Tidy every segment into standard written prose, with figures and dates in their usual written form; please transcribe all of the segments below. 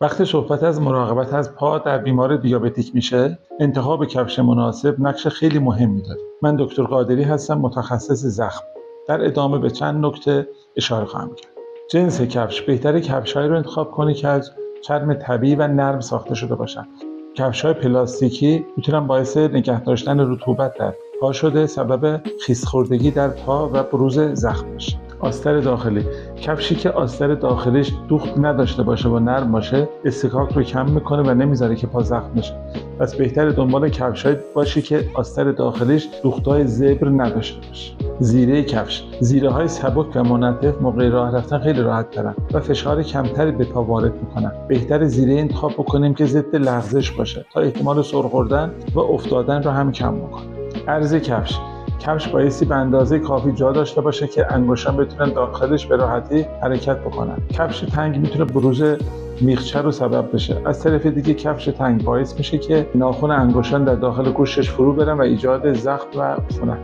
وقتی صحبت از مراقبت از پا در بیمار دیابتیک میشه، انتخاب کفش مناسب نقش خیلی مهمی داره. من دکتر قادری هستم، متخصص زخم. در ادامه به چند نکته اشاره خواهم کرد. جنس کفش: بهتره کفش‌هایی رو انتخاب کنی که از چرم طبیعی و نرم ساخته شده باشن. کفش‌های پلاستیکی میتونن باعث نگه داشتن رطوبت در پا شده، سبب خیس‌خوردگی در پا و بروز زخم بشه. آستر داخلی: کفشی که آستر داخلیش دوخت نداشته باشه و نرم باشه، اصطکاک رو کم میکنه و نمیذاره که پا زخم بشه. پس بهتره دنبال کفش‌هایی باشی که آستر داخلیش دوخت‌های زبر نداشته باشه. زیره کفش: زیره‌های سبک و منعطف موقع راه رفتن خیلی راحت ترن و فشار کمتری به پا وارد میکنن. بهتره زیره انتخاب بکنیم که ضد لغزش باشه تا احتمال سر خوردن و افتادن رو هم کم بکنه. عرض کفش بایستی به اندازه کافی جا داشته باشه که انگشتان بتونن داخلش به راحتی حرکت بکنن. کفش تنگ میتونه بروز میخچه رو سبب بشه. از طرف دیگه کفش تنگ باعث میشه که ناخن انگشتان در داخل گوشش فرو برن و ایجاد زخم و عفونت.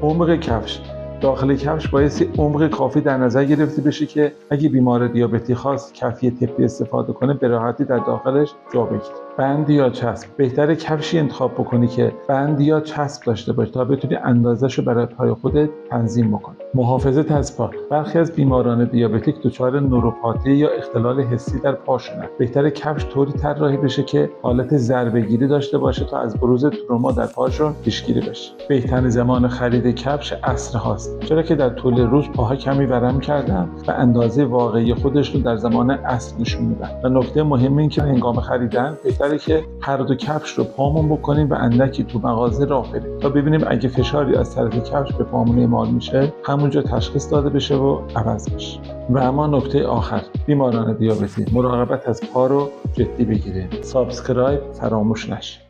عمق کفش: داخل کفش بایستی عمق کافی در نظر گرفته بشه که اگه بیمار دیابتی خواست کفی طبی استفاده کنه به راحتی در داخلش جا بگیره. بند یا چسب: بهتره کفشی انتخاب بکنی که بند یا چسب داشته باشه تا بتونی اندازه‌شو برای پای خودت تنظیم بکنی. محافظت از پا: برخی از بیماران دیابتیک دچار نوروپاتی یا اختلال حسی در پاشونن. بهتره کفش طوری طراحی بشه که حالت ضربه‌گیری داشته باشه تا از بروز تروما در پاشون پیشگیری بشه. بهترین زمان خرید کفش عصر هاست، چرا که در طول روز پاها کمی ورم کردن و اندازه واقعی خودشون در زمان عصر نشون میدن. و نکته مهم این که هنگام خریدن بهتره که هر دو کفش رو پامون بکنیم و اندکی تو مغازه راه بریم تا ببینیم اگه فشاری از طرف کفش به پامون اعمال میشه همونجا تشخیص داده بشه و عوض بشه. و اما نکته آخر: بیماران دیابتی مراقبت از پا رو جدی بگیرید. سابسکرایب فراموش نشه.